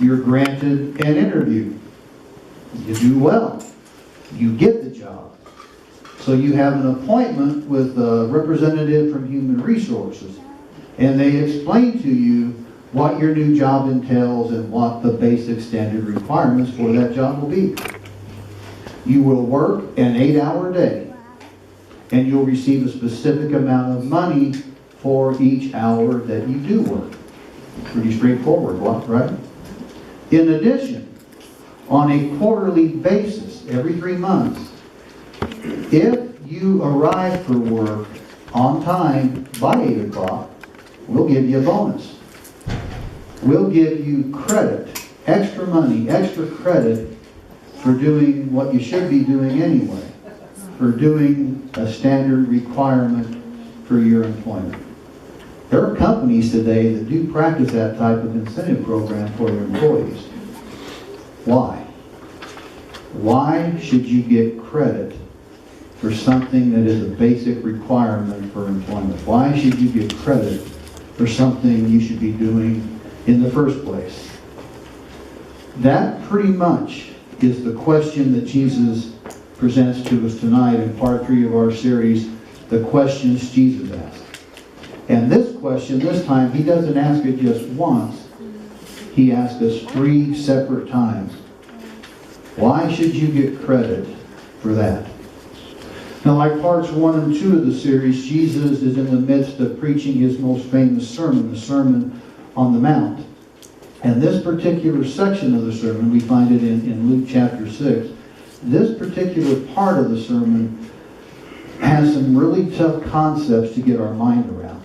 You're granted an interview. You do well. You get the job. So you have an appointment with a representative from Human Resources, and they explain to you what your new job entails and what the basic standard requirements for that job will be. You will work an 8-hour day, and you'll receive a specific amount of money for each hour that you do work. Pretty straightforward, right? In addition, on a quarterly basis, every 3 months, if you arrive for work on time by 8 o'clock, we'll give you a bonus. We'll give you credit, extra money, extra credit for doing what you should be doing anyway, for doing a standard requirement for your employment. There are companies today that do practice that type of incentive program for their employees. Why? Why should you get credit for something that is a basic requirement for employment? Why should you get credit for something you should be doing in the first place? That pretty much is the question that Jesus presents to us tonight in part 3 of our series, The Questions Jesus Asked. And this question, this time, he doesn't ask it just once. He asks us 3 separate times. Why should you get credit for that? Now, like parts 1 and 2 of the series, Jesus is in the midst of preaching his most famous sermon, the Sermon on the Mount. And this particular section of the sermon, we find it in Luke chapter 6. This particular part of the sermon has some really tough concepts to get our mind around.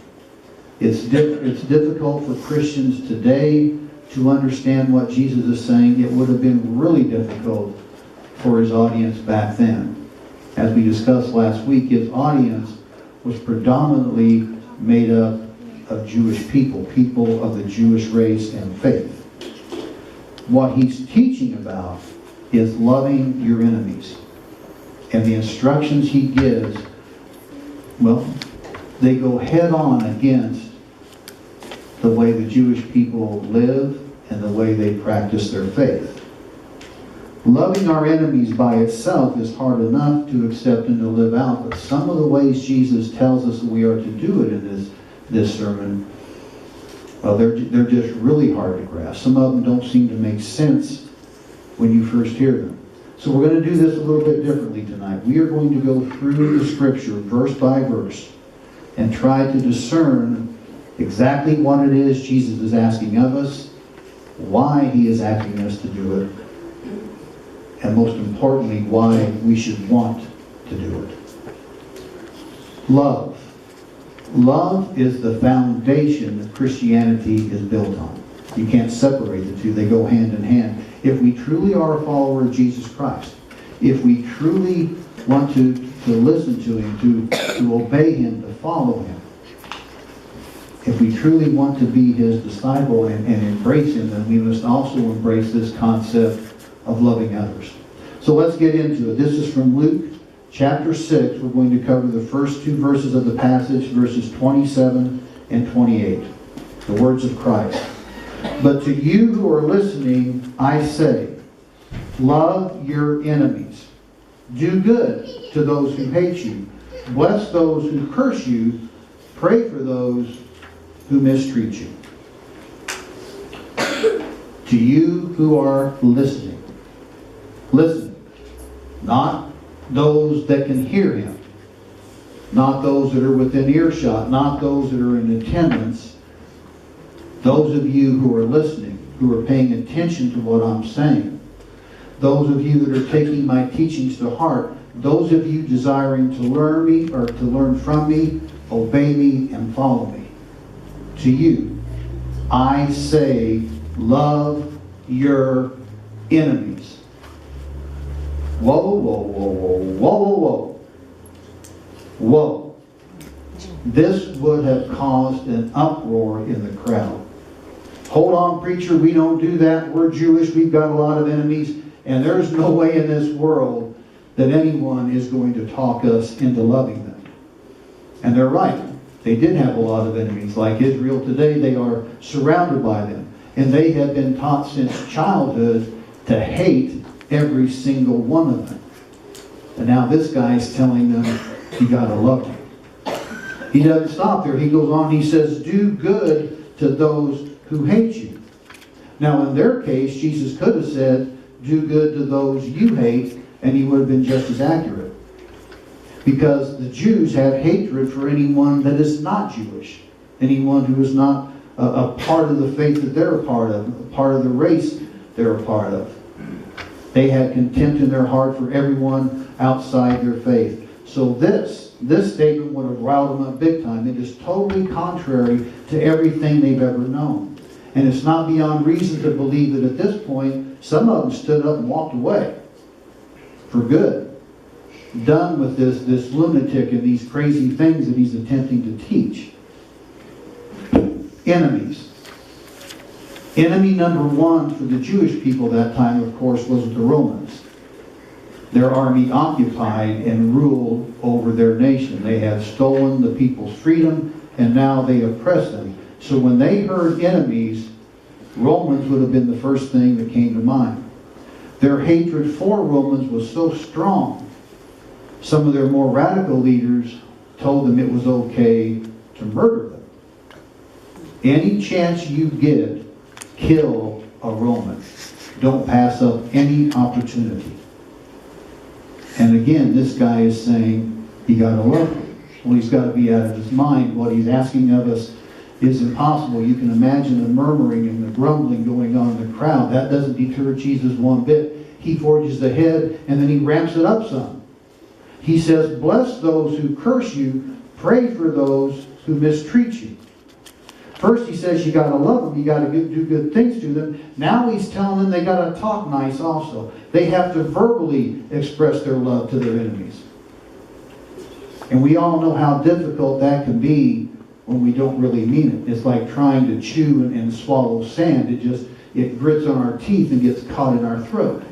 It's difficult for Christians today to understand what Jesus is saying. It would have been really difficult for his audience back then. As we discussed last week, his audience was predominantly made up of Jewish people, people of the Jewish race and faith. What he's teaching about is loving your enemies. And the instructions he gives, well, they go head on against the way the Jewish people live and the way they practice their faith. Loving our enemies by itself is hard enough to accept and to live out, but some of the ways Jesus tells us that we are to do it in this sermon, well, they're just really hard to grasp. Some of them don't seem to make sense when you first hear them. So we're going to do this a little bit differently tonight. We are going to go through the Scripture verse by verse and try to discern exactly what it is Jesus is asking of us, why he is asking us to do it, and most importantly, why we should want to do it. Love. Love is the foundation that Christianity is built on. You can't separate the two. They go hand in hand. If we truly are a follower of Jesus Christ, if we truly want to listen to him, to obey him, to follow him, if we truly want to be his disciple and embrace him, then we must also embrace this concept of loving others. So let's get into it. This is from Luke chapter 6. We're going to cover the first 2 verses of the passage, verses 27 and 28. The words of Christ. But to you who are listening, I say, love your enemies. Do good to those who hate you. Bless those who curse you. Pray for those who mistreat you. To you who are listening. Listen. Not those that can hear him. Not those that are within earshot. Not those that are in attendance. Those of you who are listening, who are paying attention to what I'm saying. Those of you that are taking my teachings to heart. Those of you desiring to learn me or to learn from me, obey me, and follow me. To you, I say, love your enemies. Whoa, whoa, whoa, whoa, whoa, whoa, whoa. Whoa. This would have caused an uproar in the crowd. Hold on, preacher, we don't do that. We're Jewish, we've got a lot of enemies, and there's no way in this world that anyone is going to talk us into loving them. And they're right. They did have a lot of enemies. Like Israel today, they are surrounded by them. And they had been taught since childhood to hate every single one of them. And now this guy's telling them, you gotta love them. He doesn't stop there. He goes on, he says, do good to those who hate you. Now in their case, Jesus could have said, do good to those you hate, and he would have been just as accurate. Because the Jews had hatred for anyone that is not Jewish. Anyone who is not a part of the faith that they're a part of, a part of the race they're a part of. They had contempt in their heart for everyone outside their faith. So this statement would have riled them up big time. It is totally contrary to everything they've ever known. And it's not beyond reason to believe that at this point, some of them stood up and walked away for good. Done with this lunatic and these crazy things that he's attempting to teach. Enemies. Enemy number one for the Jewish people that time, of course, was the Romans. Their army occupied and ruled over their nation. They had stolen the people's freedom, and now they oppress them. So when they heard enemies, Romans would have been the first thing that came to mind. Their hatred for Romans was so strong, some of their more radical leaders told them it was okay to murder them. Any chance you get, kill a Roman. Don't pass up any opportunity. And again, this guy is saying, you got to love him. Well, he's got to be out of his mind. What he's asking of us is impossible. You can imagine the murmuring and the grumbling going on in the crowd. That doesn't deter Jesus one bit. He forges ahead, and then he ramps it up some. He says, bless those who curse you, pray for those who mistreat you. First he says you got to love them, you got to do good things to them. Now he's telling them they got to talk nice also. They have to verbally express their love to their enemies. And we all know how difficult that can be when we don't really mean it. It's like trying to chew and swallow sand. It grits on our teeth and gets caught in our throat.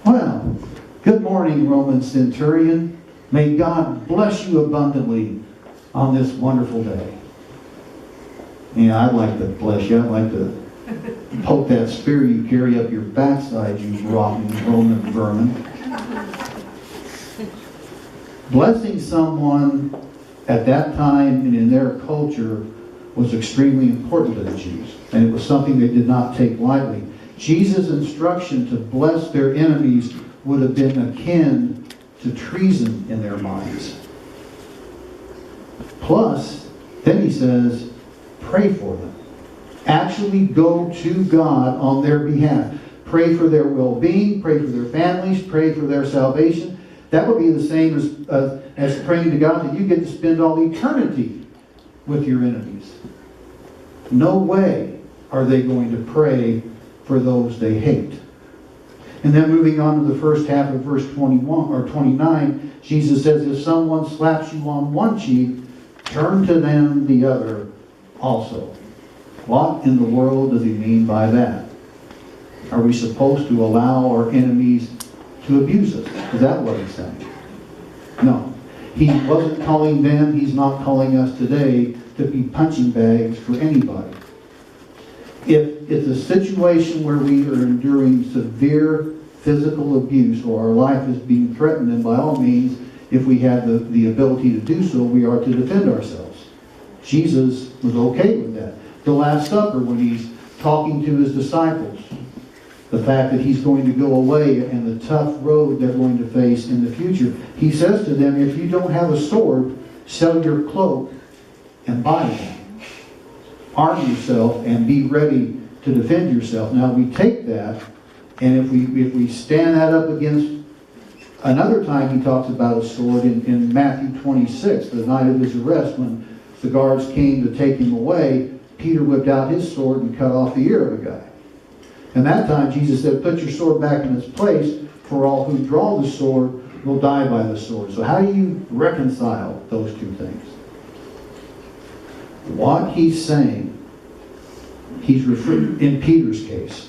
Well, good morning, Roman centurion. May God bless you abundantly on this wonderful day. Yeah, I'd like to bless you. I'd like to poke that spear you carry up your backside, you rotten Roman vermin. Blessing someone at that time and in their culture was extremely important to the Jews. And it was something they did not take lightly. Jesus' instruction to bless their enemies would have been akin to treason in their minds. Plus, then he says, pray for them. Actually go to God on their behalf. Pray for their well-being, pray for their families, pray for their salvation. That would be the same as praying to God that you get to spend all eternity with your enemies. No way are they going to pray for those they hate. And then moving on to the first half of verse 21 or 29, Jesus says, if someone slaps you on one cheek, turn to them the other also. What in the world does he mean by that? Are we supposed to allow our enemies to abuse us? Is that what he's saying? No. He wasn't calling them, he's not calling us today to be punching bags for anybody. If it's a situation where we are enduring severe physical abuse or our life is being threatened, then by all means, if we have the ability to do so, we are to defend ourselves. Jesus was okay with that. The Last Supper, when he's talking to his disciples, the fact that he's going to go away and the tough road they're going to face in the future, he says to them, if you don't have a sword, sell your cloak and buy one. Arm yourself and be ready to defend yourself. Now we take that, and if we stand that up against another time he talks about a sword in Matthew 26, the night of his arrest, when the guards came to take him away, Peter whipped out his sword and cut off the ear of a guy. And that time Jesus said, put your sword back in its place, for all who draw the sword will die by the sword. So how do you reconcile those two things? What he's saying, he's referring, in Peter's case,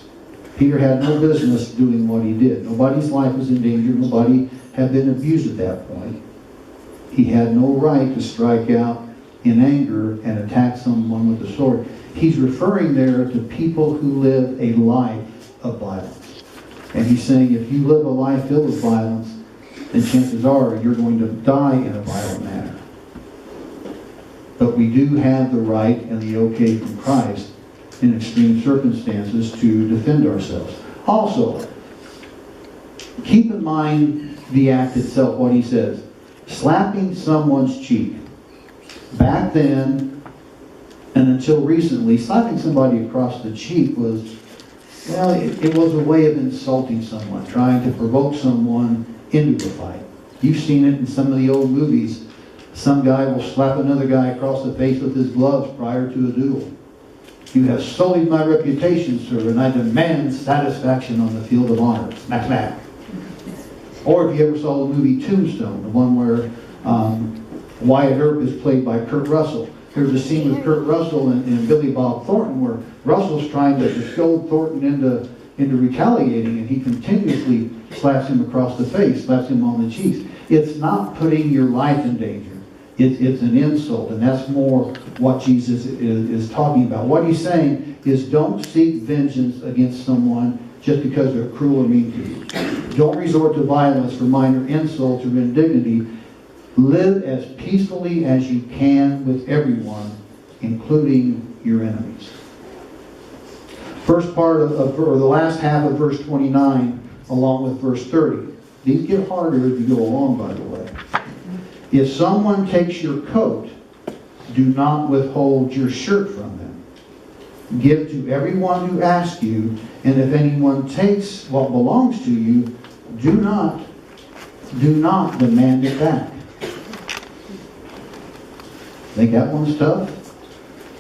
Peter had no business doing what he did. Nobody's life was in danger. Nobody had been abused at that point. He had no right to strike out in anger and attack someone with a sword. He's referring there to people who live a life of violence. And he's saying if you live a life filled with violence, then chances are you're going to die in a violent manner. But we do have the right and the okay from Christ in extreme circumstances to defend ourselves. Also, keep in mind the act itself, what he says. Slapping someone's cheek. Back then, and until recently, slapping somebody across the cheek was, well, it was a way of insulting someone, trying to provoke someone into a fight. You've seen it in some of the old movies. Some guy will slap another guy across the face with his gloves prior to a duel. You have sullied my reputation, sir, and I demand satisfaction on the field of honor. Smack, smack. Or if you ever saw the movie Tombstone, the one where Wyatt Earp is played by Kurt Russell. There's a scene with Kurt Russell and Billy Bob Thornton where Russell's trying to goad Thornton into retaliating, and he continuously slaps him across the face, slaps him on the cheeks. It's not putting your life in danger. It's an insult, and that's more what Jesus is talking about. What he's saying is don't seek vengeance against someone just because they're cruel or mean to you. Don't resort to violence for minor insults or indignity. Live as peacefully as you can with everyone, including your enemies. First part or the last half of verse 29, along with verse 30. These get harder as you go along, by the way. If someone takes your coat, do not withhold your shirt from them. Give to everyone who asks you, and if anyone takes what belongs to you, do not demand it back. Think that one's tough?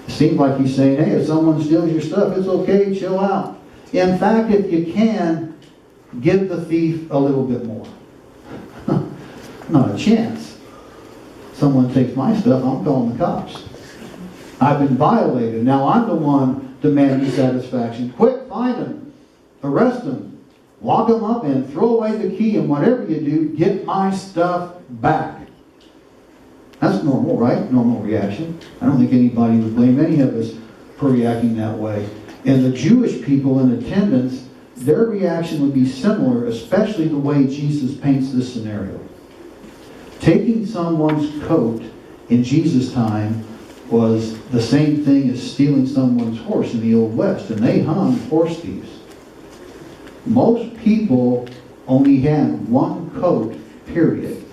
It seems like he's saying, hey, if someone steals your stuff, it's okay, chill out. In fact, if you can, give the thief a little bit more. Not a chance. Someone takes my stuff, I'm calling the cops. I've been violated. Now I'm the one demanding satisfaction. Quick, find them. Arrest them. Lock them up and throw away the key, and whatever you do, get my stuff back. That's normal, right? Normal reaction. I don't think anybody would blame any of us for reacting that way. And the Jewish people in attendance, their reaction would be similar, especially the way Jesus paints this scenario. Taking someone's coat in Jesus' time was the same thing as stealing someone's horse in the Old West, and they hung horse thieves. Most people only had one coat, period.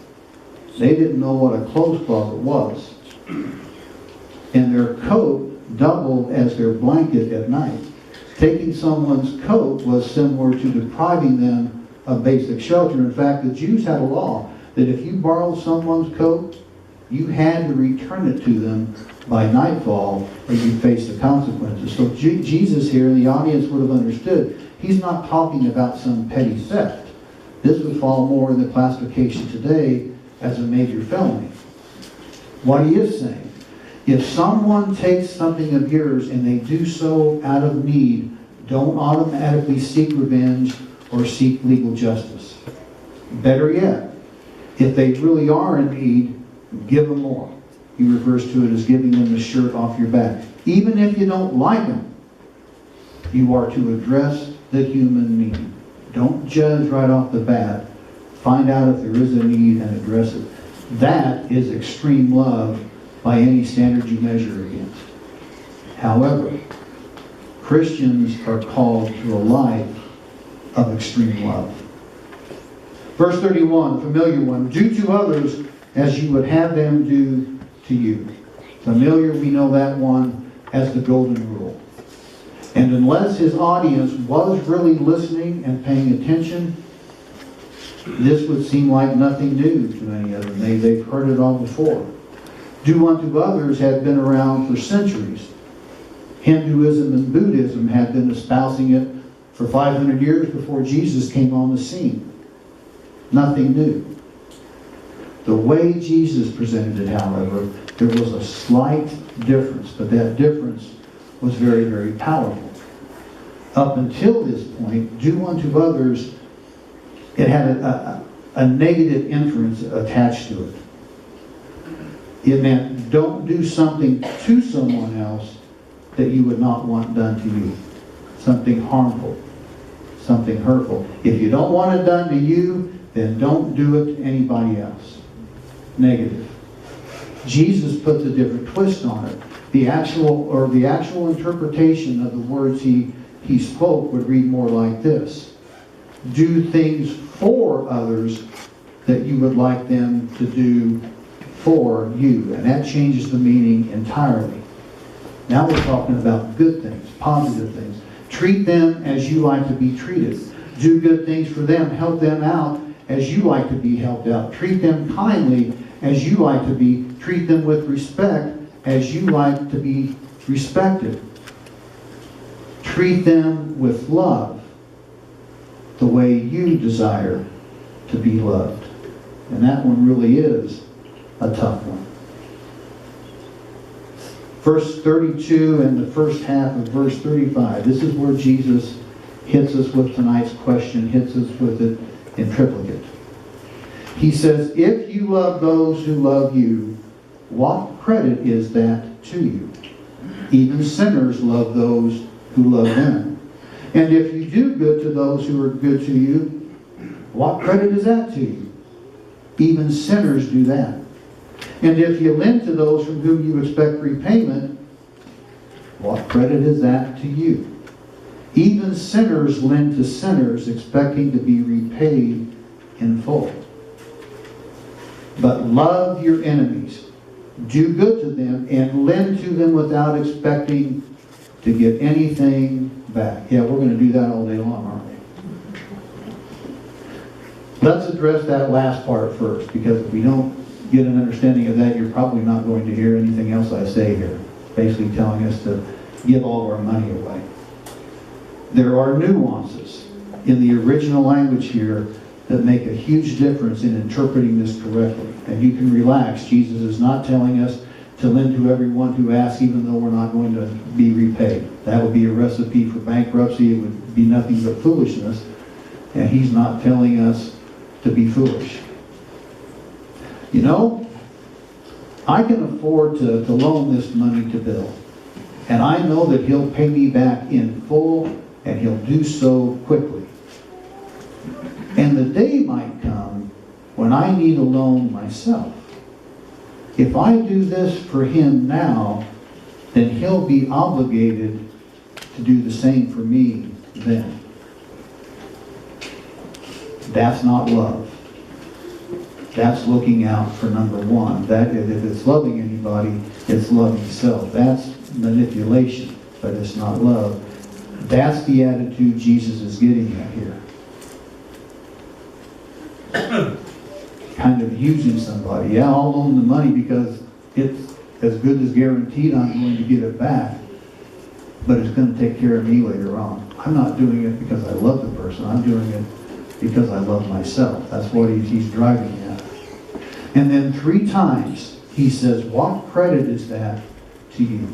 They didn't know what a clothes closet was. And their coat doubled as their blanket at night. Taking someone's coat was similar to depriving them of basic shelter. In fact, the Jews had a law that if you borrowed someone's coat, you had to return it to them by nightfall or you'd face the consequences. So Jesus here, and the audience would have understood, he's not talking about some petty theft. This would fall more in the classification today as a major felony. What he is saying, if someone takes something of yours and they do so out of need, don't automatically seek revenge or seek legal justice. Better yet, if they really are in need, give them more. He refers to it as giving them the shirt off your back. Even if you don't like them, you are to address the human need. Don't judge right off the bat. Find out if there is a need and address it. That is extreme love by any standard you measure against. However, Christians are called to a life of extreme love. Verse 31, familiar one. Do to others as you would have them do to you. Familiar, we know that one as the golden rule. And unless his audience was really listening and paying attention, this would seem like nothing new to many of them. They've heard it all before. Do unto others had been around for centuries. Hinduism and Buddhism had been espousing it for 500 years before Jesus came on the scene. Nothing new. The way Jesus presented it, however, there was a slight difference, but that difference was very, very powerful. Up until this point, do unto others, it had a negative inference attached to it. It meant don't do something to someone else, that you would not want done to you. Something harmful, something hurtful. If you don't want it done to you, then don't do it to anybody else. Negative. Jesus puts a different twist on it. The actual interpretation of the words he spoke would read more like this. Do things for others that you would like them to do for you. And that changes the meaning entirely. Now we're talking about good things, positive things. Treat them as you like to be treated. Do good things for them. Help them out as you like to be helped out. Treat them kindly as you like to be. Treat them with respect as you like to be respected. Treat them with love the way you desire to be loved. And that one really is a tough one. Verse 32 and the first half of verse 35. This is where Jesus hits us with tonight's question, hits us with it in triplicate. He says, if you love those who love you, what credit is that to you? Even sinners love those who love them. And if you do good to those who are good to you, what credit is that to you? Even sinners do that. And if you lend to those from whom you expect repayment, what credit is that to you? Even sinners lend to sinners, expecting to be repaid in full. But love your enemies. Do good to them and lend to them without expecting to get anything back. Yeah, we're going to do that all day long, aren't we? Let's address that last part first, because if we don't get an understanding of that, you're probably not going to hear anything else I say here. Basically telling us to give all of our money away. There are nuances in the original language here that make a huge difference in interpreting this correctly. And you can relax. Jesus is not telling us to lend to everyone who asks, even though we're not going to be repaid. That would be a recipe for bankruptcy. It would be nothing but foolishness. And he's not telling us to be foolish. You know, I can afford to loan this money to Bill. And I know that he'll pay me back in full, and he'll do so quickly. And the day might come when I need a loan myself. If I do this for him now, then he'll be obligated to do the same for me then. That's not love. That's looking out for number one. That if it's loving anybody, it's loving self. That's manipulation, but it's not love. That's the attitude Jesus is getting at here. Kind of using somebody. Yeah, I'll loan the money because it's as good as guaranteed I'm going to get it back, but it's going to take care of me later on. I'm not doing it because I love the person. I'm doing it because I love myself. That's what he's driving at. And then 3 times he says, what credit is that to you?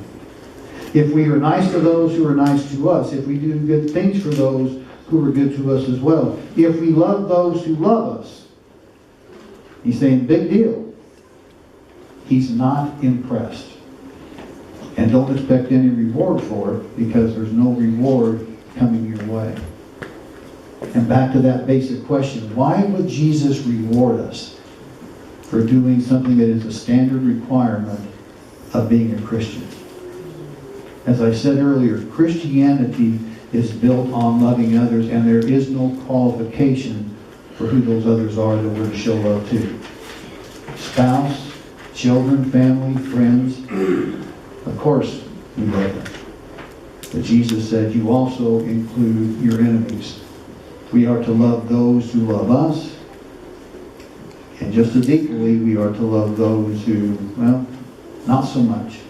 If we are nice to those who are nice to us, if we do good things for those who are good to us as well, if we love those who love us, he's saying, big deal. He's not impressed. And don't expect any reward for it, because there's no reward coming your way. And back to that basic question, why would Jesus reward us for doing something that is a standard requirement of being a Christian? As I said earlier, Christianity is built on loving others, and there is no qualification for who those others are that we're to show love to. Spouse, children, family, friends, of course we love them. But Jesus said you also include your enemies. We are to love those who love us, and just as equally we are to love those who, well, not so much.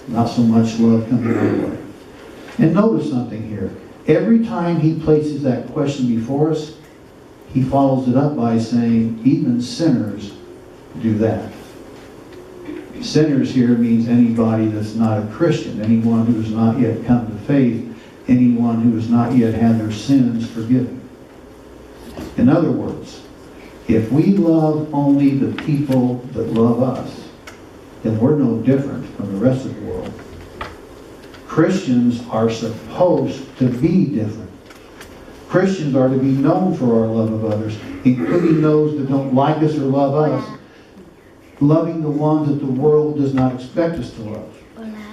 Not so much love coming our way. And notice something here. Every time he places that question before us, he follows it up by saying, even sinners do that. Sinners here means anybody that's not a Christian, anyone who has not yet come to faith, anyone who has not yet had their sins forgiven. In other words, if we love only the people that love us, then we're no different from the rest of the world. Christians are supposed to be different. Christians are to be known for our love of others, including those that don't like us or love us, loving the ones that the world does not expect us to love.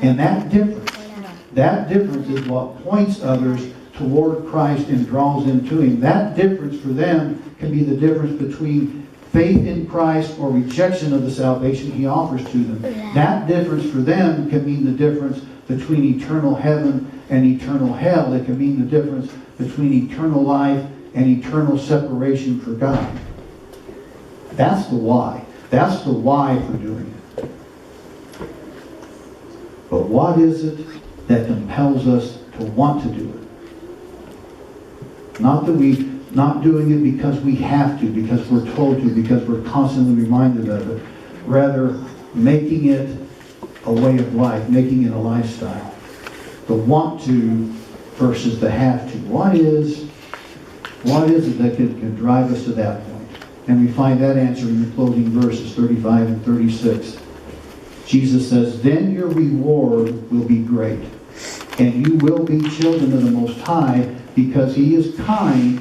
And that difference is what points others toward Christ and draws them to Him. That difference for them can be the difference between faith in Christ or rejection of the salvation He offers to them. That difference for them can mean the difference between eternal heaven and eternal hell. It can mean the difference between eternal life and eternal separation for God. That's the why. That's the why for doing it. But what is it that compels us to want to do it? Not doing it because we have to, because we're told to, because we're constantly reminded of it. Rather, making it a way of life, making it a lifestyle. The want to versus the have to. What is it that can drive us to that point? And we find that answer in the closing verses, 35 and 36. Jesus says, "Then your reward will be great, and you will be children of the Most High, because He is kind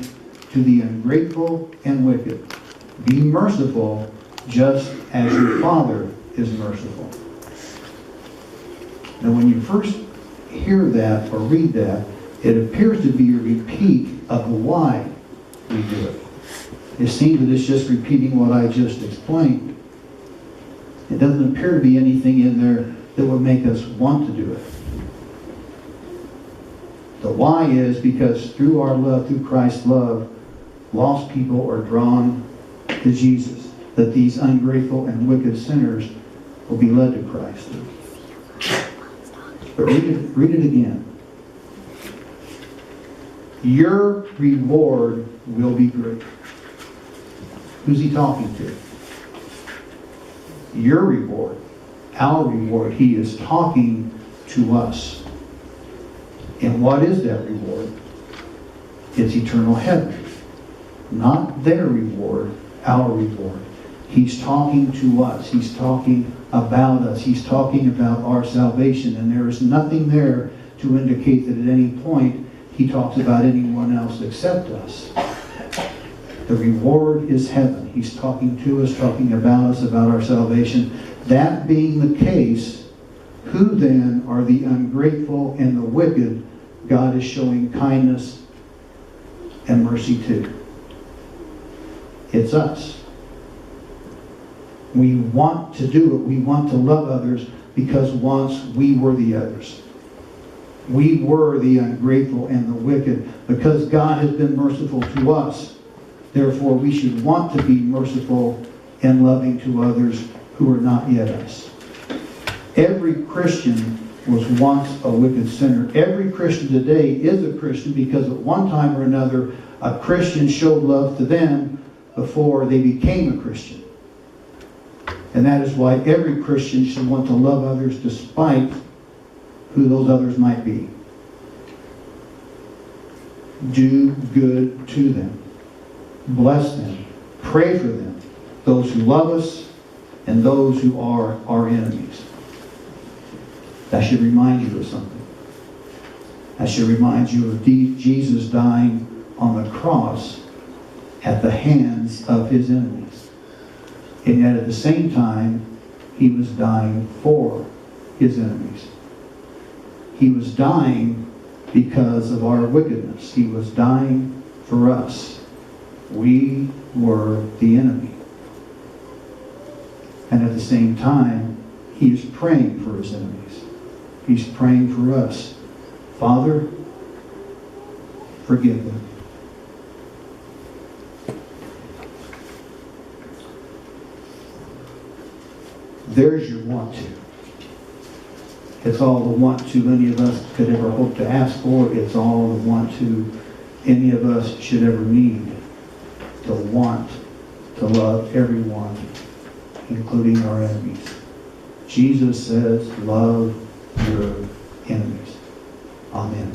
to the ungrateful and wicked. Be merciful, just as your Father is merciful." Now, when you first hear that or read that, it appears to be a repeat of why we do it. It seems that it's just repeating what I just explained. It doesn't appear to be anything in there that would make us want to do it. The why is because through our love, through Christ's love, lost people are drawn to Jesus. That these ungrateful and wicked sinners will be led to Christ. But read it again. Your reward will be great. Who's He talking to? Your reward, our reward. He is talking to us. And what is that reward? It's eternal heaven. Not their reward, our reward. He's talking to us. He's talking about us. He's talking about our salvation. And there is nothing there to indicate that at any point He talks about anyone else except us. The reward is heaven. He's talking to us, talking about us, about our salvation. That being the case, who then are the ungrateful and the wicked God is showing kindness and mercy to? It's us. We want to do it. We want to love others because once we were the others. We were the ungrateful and the wicked because God has been merciful to us. Therefore, we should want to be merciful and loving to others who are not yet us. Every Christian was once a wicked sinner. Every Christian today is a Christian because at one time or another, a Christian showed love to them before they became a Christian. And that is why every Christian should want to love others despite who those others might be. Do good to them. Bless them. Pray for them. Those who love us and those who are our enemies. That should remind you of something. That should remind you of Jesus dying on the cross at the hands of His enemies. And yet at the same time, He was dying for His enemies. He was dying because of our wickedness. He was dying for us. We were the enemy. And at the same time, He is praying for His enemies. He's praying for us. Father, forgive them. There's your want to. It's all the want to any of us could ever hope to ask for. It's all the want to any of us should ever need. To want to love everyone, including our enemies. Jesus says, love your enemies. Amen.